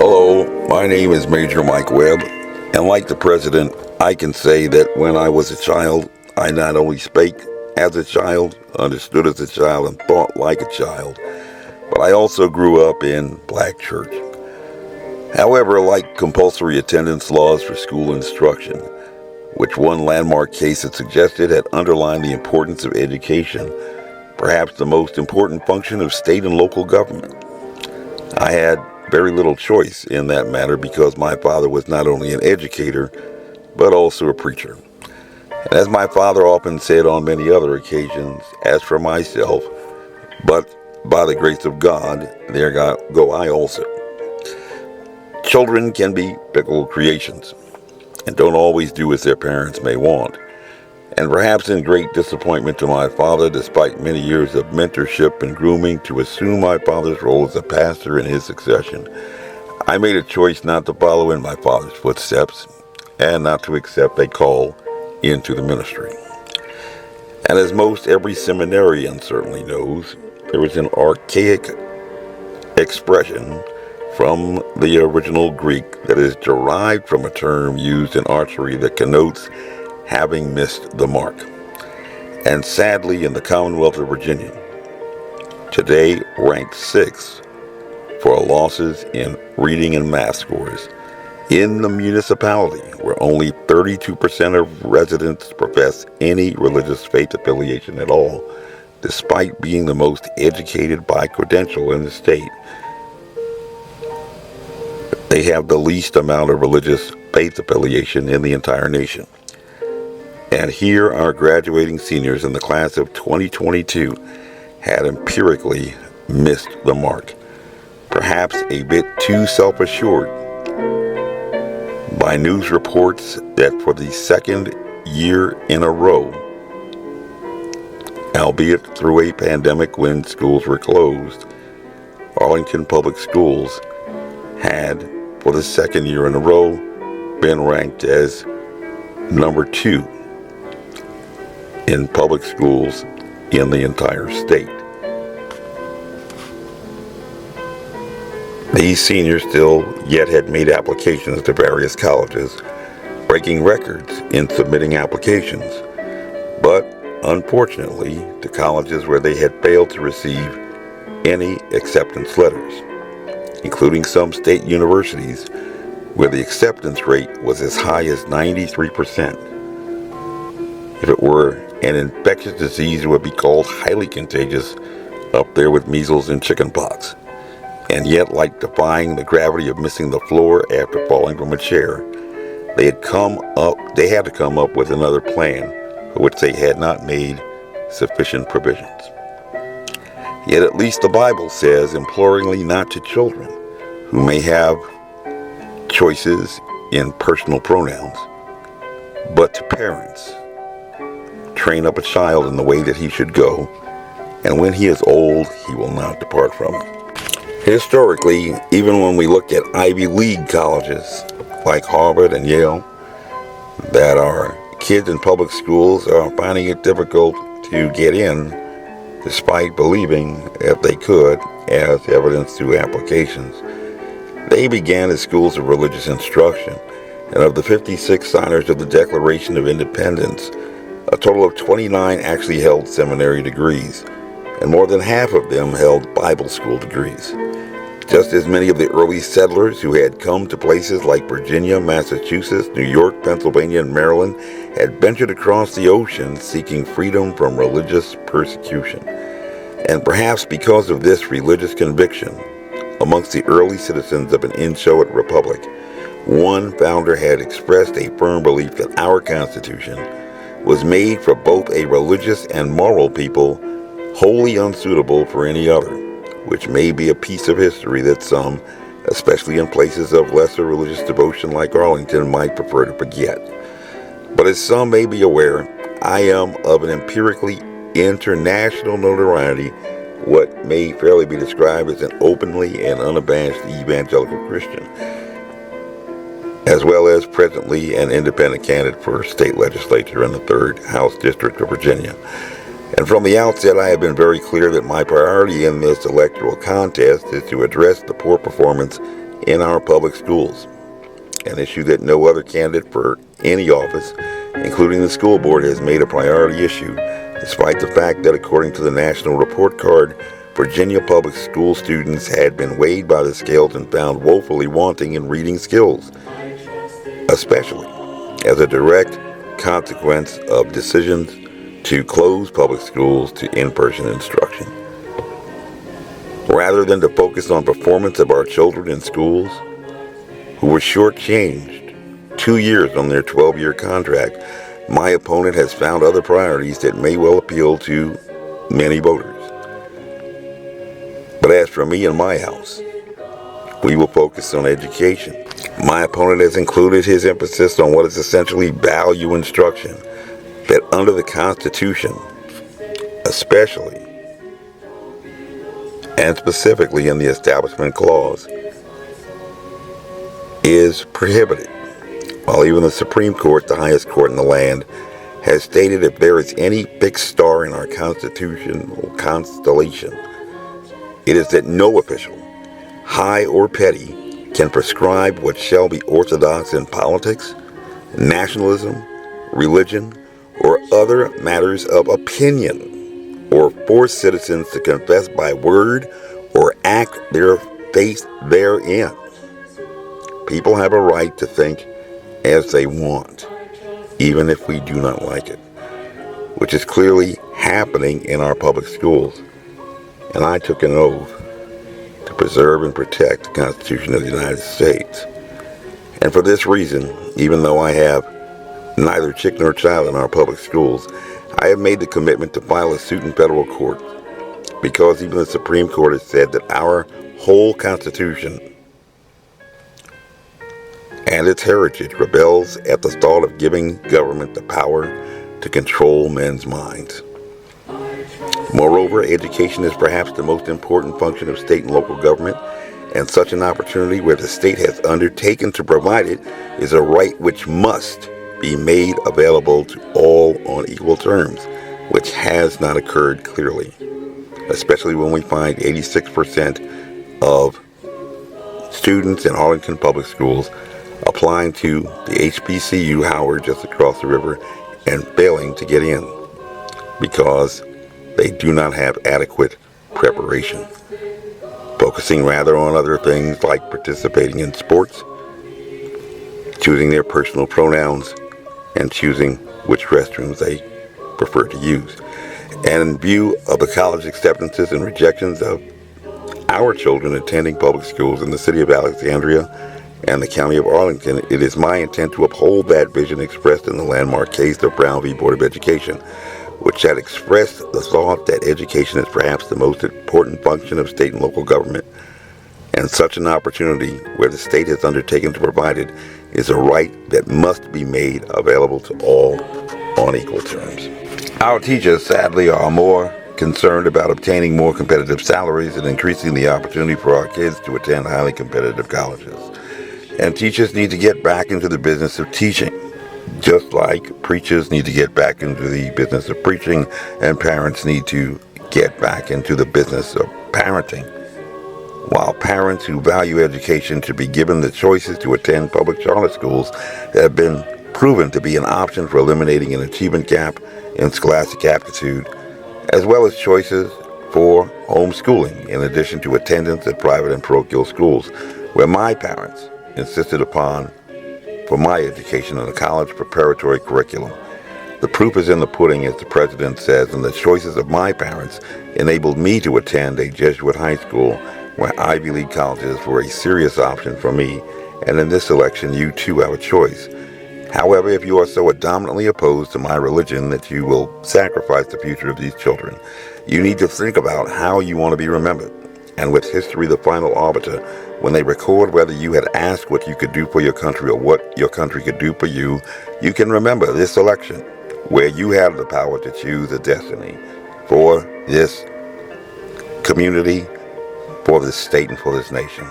Hello, my name is Major Mike Webb, and like the President, I can say that when I was a child, I not only spake as a child, understood as a child, and thought like a child, but I also grew up in black church. However, like compulsory attendance laws for school instruction, which one landmark case had suggested had underlined the importance of education, perhaps the most important function of state and local government. I had very little choice in that matter because my father was not only an educator, but also a preacher. And as my father often said on many other occasions, as for myself, but by the grace of God, there go I also. Children can be fickle creations and don't always do as their parents may want. And perhaps in great disappointment to my father, despite many years of mentorship and grooming to assume my father's role as a pastor in his succession, I made a choice not to follow in my father's footsteps and not to accept a call into the ministry. And as most every seminarian certainly knows, there is an archaic expression from the original Greek that is derived from a term used in archery that connotes having missed the mark. And sadly, in the Commonwealth of Virginia, today ranked 6th for losses in reading and math scores in the municipality where only 32% of residents profess any religious faith affiliation at all, despite being the most educated by credential in the state. They have the least amount of religious faith affiliation in the entire nation. And here our graduating seniors in the class of 2022 had empirically missed the mark, perhaps a bit too self-assured by news reports that for the second year in a row, albeit through a pandemic when schools were closed, Arlington Public Schools had, for the second year in a row, been ranked as number 2 in public schools in the entire state. These seniors still yet had made applications to various colleges, breaking records in submitting applications, but unfortunately to colleges where they had failed to receive any acceptance letters, including some state universities where the acceptance rate was as high as 93%. If it were an infectious disease, it would be called highly contagious, up there with measles and chickenpox. And yet, like defying the gravity of missing the floor after falling from a chair, they had to come up with another plan for which they had not made sufficient provisions. Yet at least the Bible says imploringly not to children who may have choices in personal pronouns, but to parents. Train up a child in the way that he should go, and when he is old, he will not depart from it. Historically, even when we look at Ivy League colleges like Harvard and Yale, that our kids in public schools are finding it difficult to get in, despite believing if they could, as evidenced through applications. They began as schools of religious instruction, and of the 56 signers of the Declaration of Independence, a total of 29 actually held seminary degrees, and more than half of them held Bible school degrees. Just as many of the early settlers who had come to places like Virginia, Massachusetts, New York, Pennsylvania, and Maryland had ventured across the ocean seeking freedom from religious persecution. And perhaps because of this religious conviction, amongst the early citizens of an inchoate republic, one founder had expressed a firm belief that our Constitution was made for both a religious and moral people, wholly unsuitable for any other, which may be a piece of history that some, especially in places of lesser religious devotion like Arlington, might prefer to forget. But as some may be aware, I am of an empirically international notoriety, what may fairly be described as an openly and unabashed evangelical Christian, as well as presently an independent candidate for state legislature in the 3rd House District of Virginia. And from the outset, I have been very clear that my priority in this electoral contest is to address the poor performance in our public schools, an issue that no other candidate for any office, including the school board, has made a priority issue, despite the fact that according to the National Report Card, Virginia public school students had been weighed by the scales and found woefully wanting in reading skills, especially as a direct consequence of decisions to close public schools to in-person instruction. Rather than to focus on performance of our children in schools, who were shortchanged 2 years on their 12-year contract, my opponent has found other priorities that may well appeal to many voters. But as for me and my house, we will focus on education. My opponent has included his emphasis on what is essentially value instruction, that under the Constitution, especially and specifically in the Establishment Clause, is prohibited, while even the Supreme Court, the highest court in the land, has stated if there is any fixed star in our constitutional constellation, it is that no official, high or petty, can prescribe what shall be orthodox in politics, nationalism, religion, or other matters of opinion, or force citizens to confess by word or act their faith therein. People have a right to think as they want, even if we do not like it, which is clearly happening in our public schools. And I took an oath to preserve and protect the Constitution of the United States. And for this reason, even though I have neither chick nor child in our public schools, I have made the commitment to file a suit in federal court, because even the Supreme Court has said that our whole Constitution and its heritage rebels at the thought of giving government the power to control men's minds. Moreover, education is perhaps the most important function of state and local government, and such an opportunity where the state has undertaken to provide it is a right which must be made available to all on equal terms, which has not occurred clearly, especially when we find 86% of students in Arlington public schools applying to the HBCU Howard just across the river and failing to get in because they do not have adequate preparation, focusing rather on other things like participating in sports, choosing their personal pronouns, and choosing which restrooms they prefer to use. And in view of the college acceptances and rejections of our children attending public schools in the city of Alexandria and the county of Arlington, it is my intent to uphold that vision expressed in the landmark case of Brown v. Board of Education, which had expressed the thought that education is perhaps the most important function of state and local government, and such an opportunity where the state has undertaken to provide it is a right that must be made available to all on equal terms. Our teachers, sadly, are more concerned about obtaining more competitive salaries and increasing the opportunity for our kids to attend highly competitive colleges. And teachers need to get back into the business of teaching, just like preachers need to get back into the business of preaching, and parents need to get back into the business of parenting. While parents who value education should be given the choices to attend public charter schools that have been proven to be an option for eliminating an achievement gap in scholastic aptitude, as well as choices for homeschooling, in addition to attendance at private and parochial schools, where my parents insisted upon for my education in a college preparatory curriculum. The proof is in the pudding, as the president says, and the choices of my parents enabled me to attend a Jesuit high school where Ivy League colleges were a serious option for me, and in this election you too have a choice. However, if you are so dominantly opposed to my religion that you will sacrifice the future of these children, you need to think about how you want to be remembered. And with history the final arbiter, when they record whether you had asked what you could do for your country or what your country could do for you, you can remember this election, where you have the power to choose a destiny for this community, for this state, and for this nation.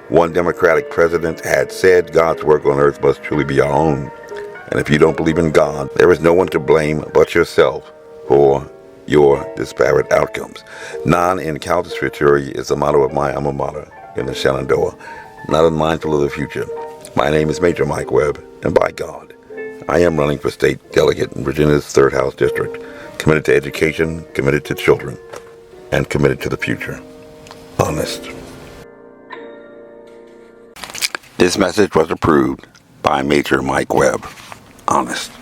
One Democratic president had said God's work on earth must truly be our own. And if you don't believe in God, there is no one to blame but yourself for your disparate outcomes. Non incalcitratory is the motto of my alma mater in the Shenandoah. not unmindful of the future. My name is Major Mike Webb, and by God, I am running for state delegate in Virginia's 3rd House District, committed to education, committed to children, and committed to the future. Honest. This message was approved by Major Mike Webb. Honest.